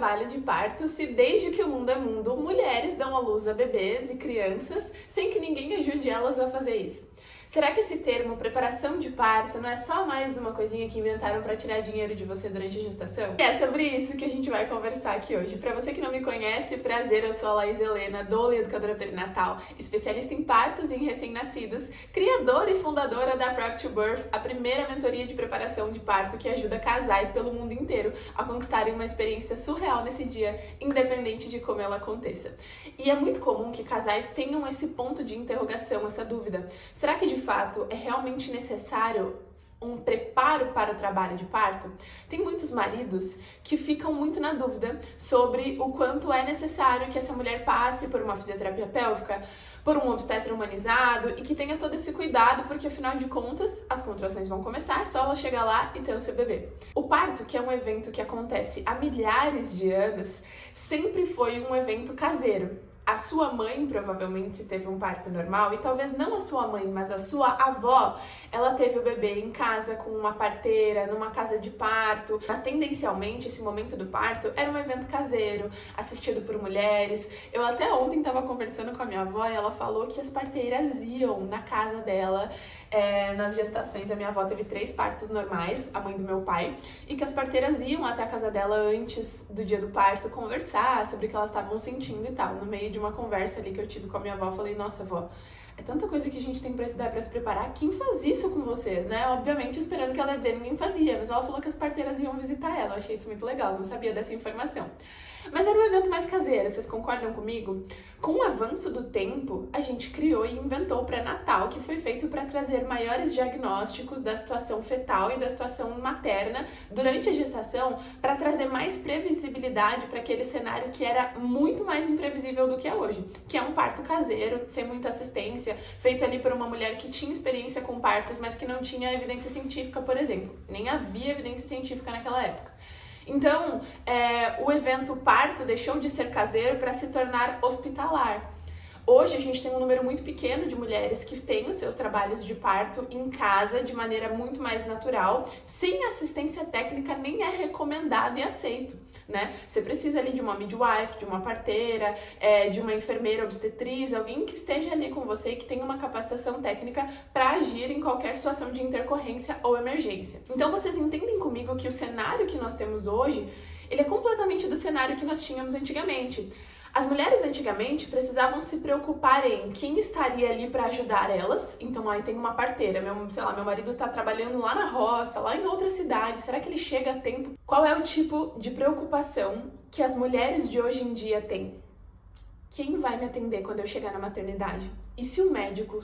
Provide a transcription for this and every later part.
trabalho de parto se desde que o mundo é mundo, mulheres dão à luz a bebês e crianças sem que ninguém ajude elas a fazer isso? Será que esse termo preparação de parto não é só mais uma coisinha que inventaram para tirar dinheiro de você durante a gestação? E é sobre isso que a gente vai conversar aqui hoje. Para você que não me conhece, prazer, eu sou a Laís Helena, doula e educadora perinatal, especialista em partos e em recém-nascidos, criadora e fundadora da Prep to Birth, a primeira mentoria de preparação de parto que ajuda casais pelo mundo inteiro a conquistarem uma experiência surreal nesse dia, independente de como ela aconteça. E é muito comum que casais tenham esse ponto de interrogação, essa dúvida. Será que de fato é realmente necessário um preparo para o trabalho de parto? Tem muitos maridos que ficam muito na dúvida sobre o quanto é necessário que essa mulher passe por uma fisioterapia pélvica, por um obstetra humanizado e que tenha todo esse cuidado, porque afinal de contas as contrações vão começar, é só ela chegar lá e ter o seu bebê. O parto, que é um evento que acontece há milhares de anos, sempre foi um evento caseiro. A sua mãe provavelmente teve um parto normal e talvez não a sua mãe, mas a sua avó, ela teve o bebê em casa com uma parteira, numa casa de parto. Mas tendencialmente esse momento do parto era um evento caseiro, assistido por mulheres. Eu até ontem estava conversando com a minha avó e ela falou que as parteiras iam na casa dela nas gestações. A minha avó teve 3 partos normais, a mãe do meu pai, e que as parteiras iam até a casa dela antes do dia do parto conversar sobre o que elas estavam sentindo e tal. No meio de uma conversa ali que eu tive com a minha avó, eu falei, nossa, avó, é tanta coisa que a gente tem pra estudar, pra se preparar, quem faz isso com vocês, né? Obviamente esperando que ela ia dizer, ninguém fazia, mas ela falou que as parteiras iam visitar ela, eu achei isso muito legal, não sabia dessa informação. Mas era um evento mais caseiro, vocês concordam comigo? Com o avanço do tempo, a gente criou e inventou o pré-natal, que foi feito para trazer maiores diagnósticos da situação fetal e da situação materna durante a gestação, para trazer mais previsibilidade para aquele cenário que era muito mais imprevisível do que é hoje, que é um parto caseiro, sem muita assistência, feito ali por uma mulher que tinha experiência com partos, mas que não tinha evidência científica, por exemplo. Nem havia evidência científica naquela época. Então, o evento parto deixou de ser caseiro para se tornar hospitalar. Hoje a gente tem um número muito pequeno de mulheres que têm os seus trabalhos de parto em casa de maneira muito mais natural, sem assistência técnica, nem é recomendado e aceito, né? Você precisa ali de uma midwife, de uma parteira, de uma enfermeira obstetriz, alguém que esteja ali com você e que tenha uma capacitação técnica para agir em qualquer situação de intercorrência ou emergência. Então vocês entendem comigo que o cenário que nós temos hoje, ele é completamente do cenário que nós tínhamos antigamente. As mulheres antigamente precisavam se preocupar em quem estaria ali para ajudar elas. Então aí tem uma parteira, meu marido tá trabalhando lá na roça, lá em outra cidade, será que ele chega a tempo? Qual é o tipo de preocupação que as mulheres de hoje em dia têm? Quem vai me atender quando eu chegar na maternidade? E se o médico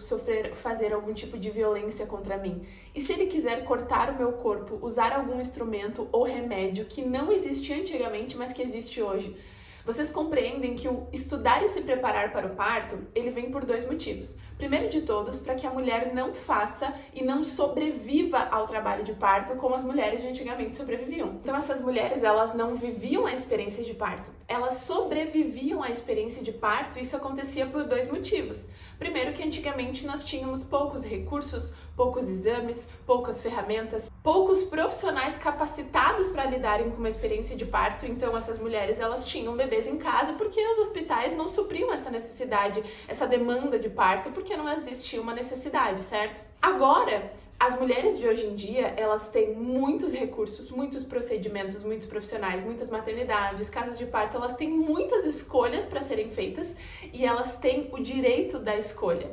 fazer algum tipo de violência contra mim? E se ele quiser cortar o meu corpo, usar algum instrumento ou remédio que não existia antigamente, mas que existe hoje? Vocês compreendem que o estudar e se preparar para o parto, ele vem por 2 motivos. Primeiro de todos, para que a mulher não faça e não sobreviva ao trabalho de parto como as mulheres de antigamente sobreviviam. Então essas mulheres, elas não viviam a experiência de parto, elas sobreviviam à experiência de parto, e isso acontecia por 2 motivos. Primeiro, que antigamente nós tínhamos poucos recursos, poucos exames, poucas ferramentas, poucos profissionais capacitados para lidarem com uma experiência de parto. Então essas mulheres, elas tinham bebês em casa porque os hospitais não supriam essa necessidade, essa demanda de parto, porque não existia uma necessidade, certo? Agora, as mulheres de hoje em dia, elas têm muitos recursos, muitos procedimentos, muitos profissionais, muitas maternidades, casas de parto, elas têm muitas escolhas para serem feitas e elas têm o direito da escolha,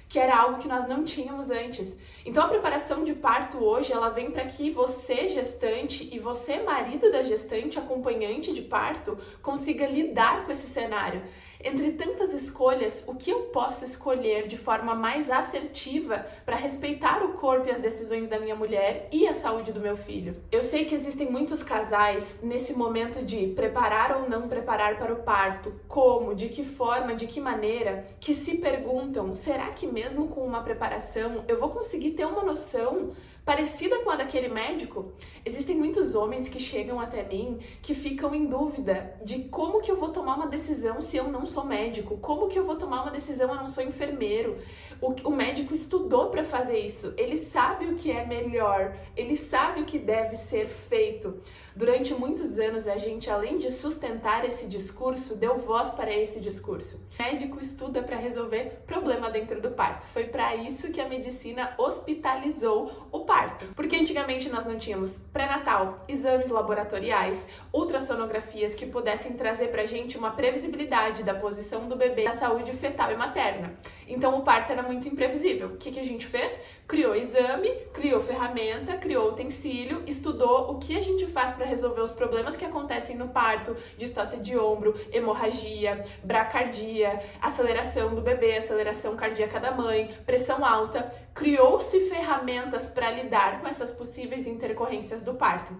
que era algo que nós não tínhamos antes. Então a preparação de parto hoje, ela vem para que você, gestante, e você, marido da gestante, acompanhante de parto, consiga lidar com esse cenário. Entre tantas escolhas, o que eu posso escolher de forma mais assertiva para respeitar o corpo e as decisões da minha mulher e a saúde do meu filho? Eu sei que existem muitos casais nesse momento de preparar ou não preparar para o parto, como, de que forma, de que maneira, que se perguntam, será que mesmo com uma preparação eu vou conseguir ter uma noção parecida com a daquele médico, existem muitos homens que chegam até mim que ficam em dúvida de como que eu vou tomar uma decisão se eu não sou médico, como que eu vou tomar uma decisão eu não sou enfermeiro. O médico estudou para fazer isso, ele sabe o que é melhor, ele sabe o que deve ser feito. Durante muitos anos a gente, além de sustentar esse discurso, deu voz para esse discurso. O médico estuda para resolver problema dentro do parto. Foi para isso que a medicina hospitalizou o parto. Porque antigamente nós não tínhamos pré-natal, exames laboratoriais, ultrassonografias que pudessem trazer pra gente uma previsibilidade da posição do bebê, da saúde fetal e materna. Então o parto era muito imprevisível. O que a gente fez? Criou exame, criou ferramenta, criou utensílio, estudou o que a gente faz para resolver os problemas que acontecem no parto, distócia de ombro, hemorragia, bracardia, aceleração do bebê, aceleração cardíaca da mãe, pressão alta. Criou-se ferramentas para lidar com essas possíveis intercorrências do parto.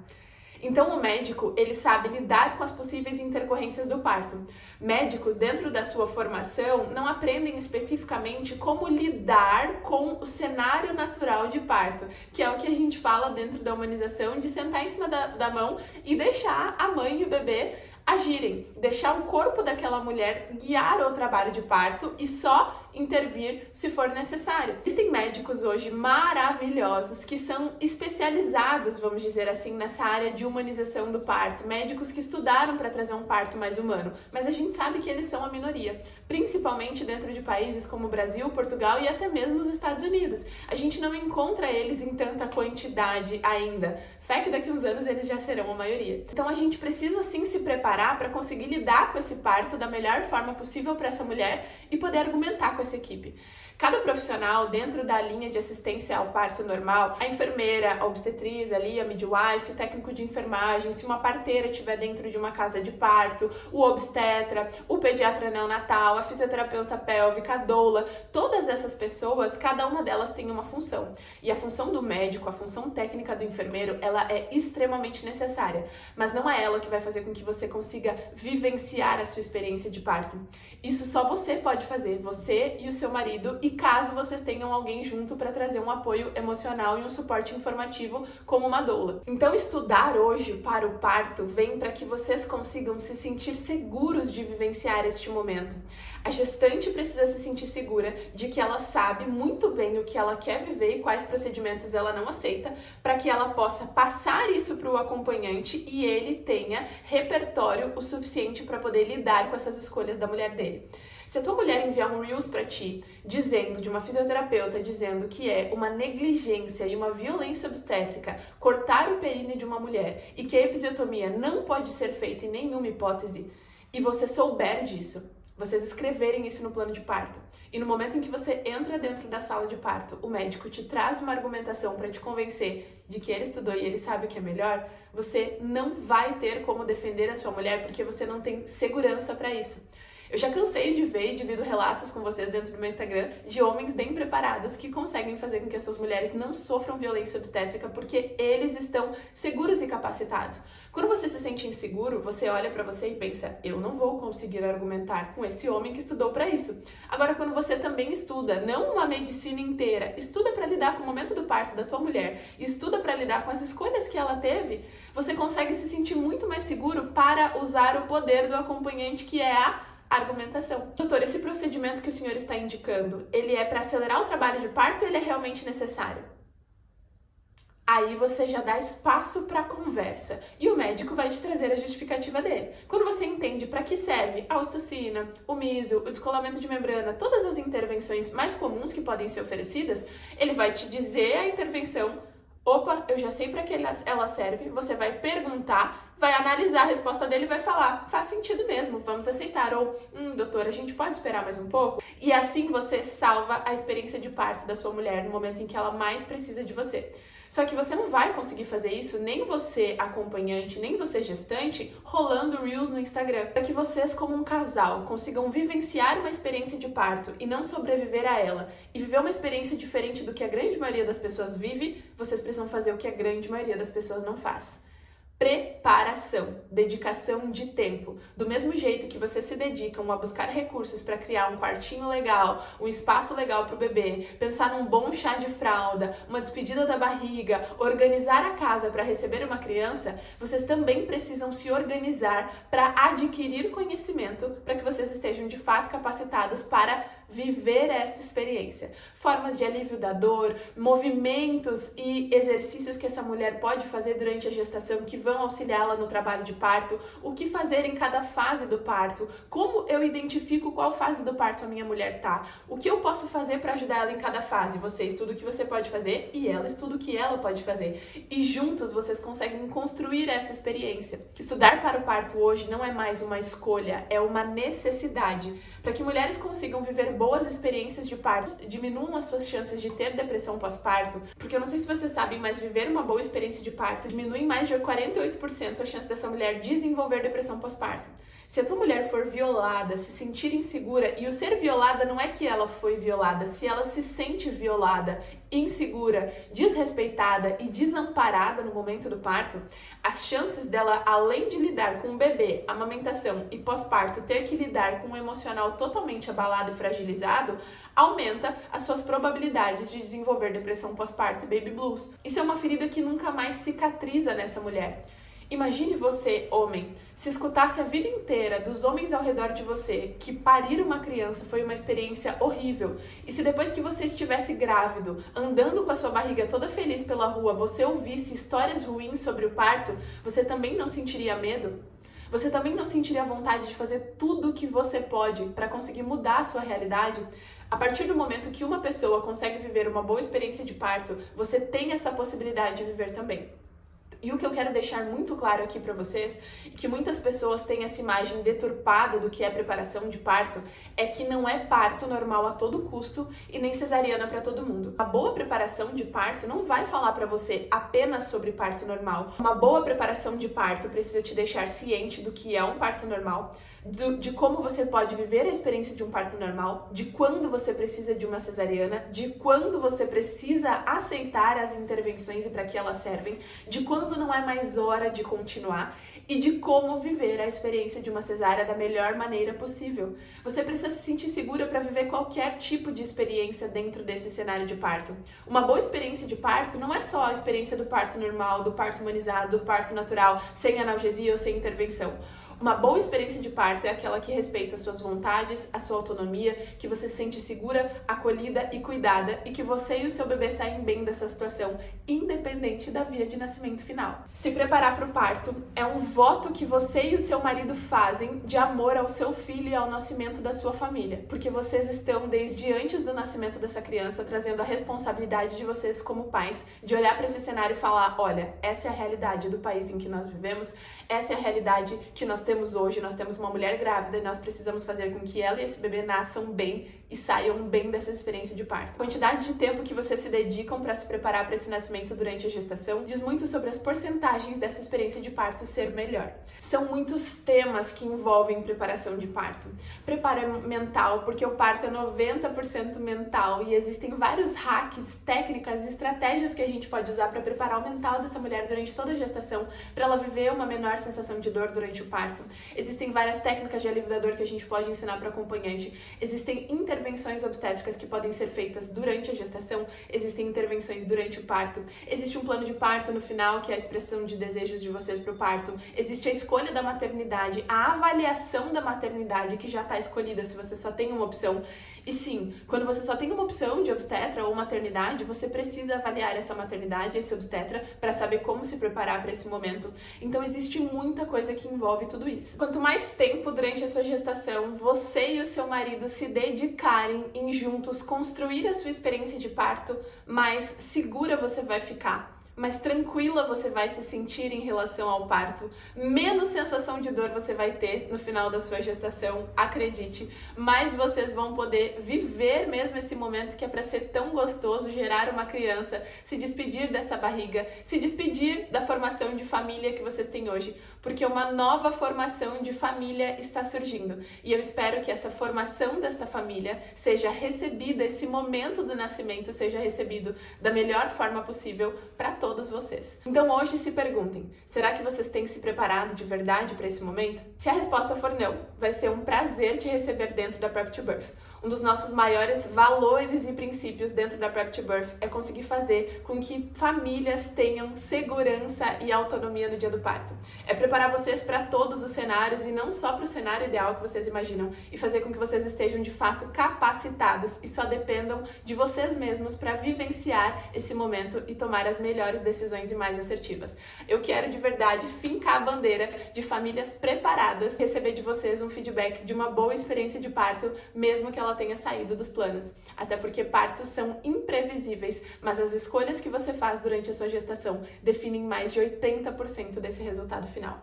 Então o médico, ele sabe lidar com as possíveis intercorrências do parto. Médicos, dentro da sua formação, não aprendem especificamente como lidar com o cenário natural de parto, que é o que a gente fala dentro da humanização, de sentar em cima da mão e deixar a mãe e o bebê agirem, deixar o corpo daquela mulher guiar o trabalho de parto e só intervir se for necessário. Existem médicos hoje maravilhosos que são especializados, vamos dizer assim, nessa área de humanização do parto, médicos que estudaram para trazer um parto mais humano, mas a gente sabe que eles são a minoria, principalmente dentro de países como o Brasil, Portugal e até mesmo os Estados Unidos. A gente não encontra eles em tanta quantidade ainda. Fé que daqui a uns anos eles já serão a maioria. Então a gente precisa sim se preparar para conseguir lidar com esse parto da melhor forma possível para essa mulher e poder argumentar com essa equipe. Cada profissional dentro da linha de assistência ao parto normal, a enfermeira, a obstetriz ali, a midwife, o técnico de enfermagem, se uma parteira estiver dentro de uma casa de parto, o obstetra, o pediatra neonatal, a fisioterapeuta pélvica, a doula, todas essas pessoas, cada uma delas tem uma função. E a função do médico, a função técnica do enfermeiro, ela é extremamente necessária, mas não é ela que vai fazer com que você consiga vivenciar a sua experiência de parto. Isso só você pode fazer, você e o seu marido, e caso vocês tenham alguém junto para trazer um apoio emocional e um suporte informativo como uma doula. Então estudar hoje para o parto vem para que vocês consigam se sentir seguros de vivenciar este momento. A gestante precisa se sentir segura de que ela sabe muito bem o que ela quer viver e quais procedimentos ela não aceita, para que ela possa passar isso para o acompanhante e ele tenha repertório o suficiente para poder lidar com essas escolhas da mulher dele. Se a tua mulher enviar um Reels para ti, dizendo, de uma fisioterapeuta, dizendo que é uma negligência e uma violência obstétrica cortar o períneo de uma mulher e que a episiotomia não pode ser feita em nenhuma hipótese, e você souber disso, vocês escreverem isso no plano de parto, e no momento em que você entra dentro da sala de parto, o médico te traz uma argumentação para te convencer de que ele estudou e ele sabe o que é melhor, você não vai ter como defender a sua mulher porque você não tem segurança para isso. Eu já cansei de ver e divido relatos com vocês dentro do meu Instagram de homens bem preparados que conseguem fazer com que as suas mulheres não sofram violência obstétrica porque eles estão seguros e capacitados. Quando você se sente inseguro, você olha pra você e pensa, eu não vou conseguir argumentar com esse homem que estudou pra isso. Agora, quando você também estuda, não uma medicina inteira, estuda pra lidar com o momento do parto da tua mulher, estuda pra lidar com as escolhas que ela teve, você consegue se sentir muito mais seguro para usar o poder do acompanhante, que é a argumentação. Doutor, esse procedimento que o senhor está indicando, ele é para acelerar o trabalho de parto ou ele é realmente necessário? Aí você já dá espaço para conversa e o médico vai te trazer a justificativa dele. Quando você entende para que serve a ocitocina, o miso, o descolamento de membrana, todas as intervenções mais comuns que podem ser oferecidas, ele vai te dizer a intervenção. Opa, eu já sei para que ela serve, você vai perguntar, vai analisar a resposta dele e vai falar, faz sentido mesmo, vamos aceitar, ou, doutor, a gente pode esperar mais um pouco? E assim você salva a experiência de parto da sua mulher no momento em que ela mais precisa de você. Só que você não vai conseguir fazer isso, nem você acompanhante, nem você gestante, rolando Reels no Instagram. Para que vocês, como um casal, consigam vivenciar uma experiência de parto e não sobreviver a ela, e viver uma experiência diferente do que a grande maioria das pessoas vive, vocês precisam fazer o que a grande maioria das pessoas não faz. Preparação, dedicação de tempo. Do mesmo jeito que vocês se dedicam a buscar recursos para criar um quartinho legal, um espaço legal para o bebê, pensar num bom chá de fralda, uma despedida da barriga, organizar a casa para receber uma criança, vocês também precisam se organizar para adquirir conhecimento para que vocês estejam de fato capacitados para viver esta experiência. Formas de alívio da dor, movimentos e exercícios que essa mulher pode fazer durante a gestação que vão auxiliá-la no trabalho de parto, o que fazer em cada fase do parto, como eu identifico qual fase do parto a minha mulher tá, o que eu posso fazer para ajudar ela em cada fase, você estuda o que você pode fazer e ela estuda o que ela pode fazer. E juntos vocês conseguem construir essa experiência. Estudar para o parto hoje não é mais uma escolha, é uma necessidade. Para que mulheres consigam viver boas experiências de parto, diminuam as suas chances de ter depressão pós-parto, porque eu não sei se vocês sabem, mas viver uma boa experiência de parto diminui em mais de 48% a chance dessa mulher desenvolver depressão pós-parto. Se a tua mulher for violada, se sentir insegura, e o ser violada não é que ela foi violada, se ela se sente violada, insegura, desrespeitada e desamparada no momento do parto, as chances dela, além de lidar com o bebê, amamentação e pós-parto, ter que lidar com um emocional totalmente abalado e fragilizado, aumenta as suas probabilidades de desenvolver depressão pós-parto e baby blues. Isso é uma ferida que nunca mais cicatriza nessa mulher. Imagine você, homem, se escutasse a vida inteira dos homens ao redor de você que parir uma criança foi uma experiência horrível, e se depois que você estivesse grávido, andando com a sua barriga toda feliz pela rua, você ouvisse histórias ruins sobre o parto, você também não sentiria medo? Você também não sentiria vontade de fazer tudo o que você pode para conseguir mudar a sua realidade? A partir do momento que uma pessoa consegue viver uma boa experiência de parto, você tem essa possibilidade de viver também. E o que eu quero deixar muito claro aqui para vocês, que muitas pessoas têm essa imagem deturpada do que é preparação de parto, é que não é parto normal a todo custo e nem cesariana para todo mundo. A boa preparação de parto não vai falar para você apenas sobre parto normal. Uma boa preparação de parto precisa te deixar ciente do que é um parto normal, de como você pode viver a experiência de um parto normal, de quando você precisa de uma cesariana, de quando você precisa aceitar as intervenções e para que elas servem, de quando não é mais hora de continuar e de como viver a experiência de uma cesárea da melhor maneira possível. Você precisa se sentir segura para viver qualquer tipo de experiência dentro desse cenário de parto. Uma boa experiência de parto não é só a experiência do parto normal, do parto humanizado, do parto natural, sem analgesia ou sem intervenção. Uma boa experiência de parto é aquela que respeita as suas vontades, a sua autonomia, que você se sente segura, acolhida e cuidada e que você e o seu bebê saem bem dessa situação, independente da via de nascimento final. Se preparar para o parto é um voto que você e o seu marido fazem de amor ao seu filho e ao nascimento da sua família, porque vocês estão desde antes do nascimento dessa criança trazendo a responsabilidade de vocês como pais, de olhar para esse cenário e falar, olha, essa é a realidade do país em que nós vivemos, essa é a realidade que nós temos hoje, nós temos uma mulher grávida e nós precisamos fazer com que ela e esse bebê nasçam bem e saiam bem dessa experiência de parto. A quantidade de tempo que vocês se dedicam para se preparar para esse nascimento durante a gestação diz muito sobre as porcentagens dessa experiência de parto ser melhor. São muitos temas que envolvem preparação de parto. Preparo mental, porque o parto é 90% mental e existem vários hacks, técnicas e estratégias que a gente pode usar para preparar o mental dessa mulher durante toda a gestação, para ela viver uma menor sensação de dor durante o parto. Existem várias técnicas de alívio da dor que a gente pode ensinar para o acompanhante. Existem intervenções obstétricas que podem ser feitas durante a gestação. Existem intervenções durante o parto. Existe um plano de parto no final, que é a expressão de desejos de vocês para o parto. Existe a escolha da maternidade, a avaliação da maternidade que já está escolhida se você só tem uma opção. E sim, quando você só tem uma opção de obstetra ou maternidade, você precisa avaliar essa maternidade, esse obstetra, para saber como se preparar para esse momento. Então existe muita coisa que envolve tudo isso. Quanto mais tempo durante a sua gestação você e o seu marido se dedicarem em juntos construir a sua experiência de parto, mais segura você vai ficar. Mais tranquila você vai se sentir em relação ao parto, menos sensação de dor você vai ter no final da sua gestação, acredite, mais vocês vão poder viver mesmo esse momento que é para ser tão gostoso, gerar uma criança, se despedir dessa barriga, se despedir da formação de família que vocês têm hoje, porque uma nova formação de família está surgindo e eu espero que essa formação desta família seja recebida, esse momento do nascimento seja recebido da melhor forma possível para todos vocês. Então hoje se perguntem, será que vocês têm se preparado de verdade para esse momento? Se a resposta for não, vai ser um prazer te receber dentro da Prep to Birth. Um dos nossos maiores valores e princípios dentro da Prep to Birth é conseguir fazer com que famílias tenham segurança e autonomia no dia do parto. É preparar vocês para todos os cenários e não só para o cenário ideal que vocês imaginam e fazer com que vocês estejam de fato capacitados e só dependam de vocês mesmos para vivenciar esse momento e tomar as melhores decisões e mais assertivas. Eu quero de verdade fincar a bandeira de famílias preparadas, receber de vocês um feedback de uma boa experiência de parto, mesmo que ela tenha saído dos planos. Até porque partos são imprevisíveis, mas as escolhas que você faz durante a sua gestação definem mais de 80% desse resultado final.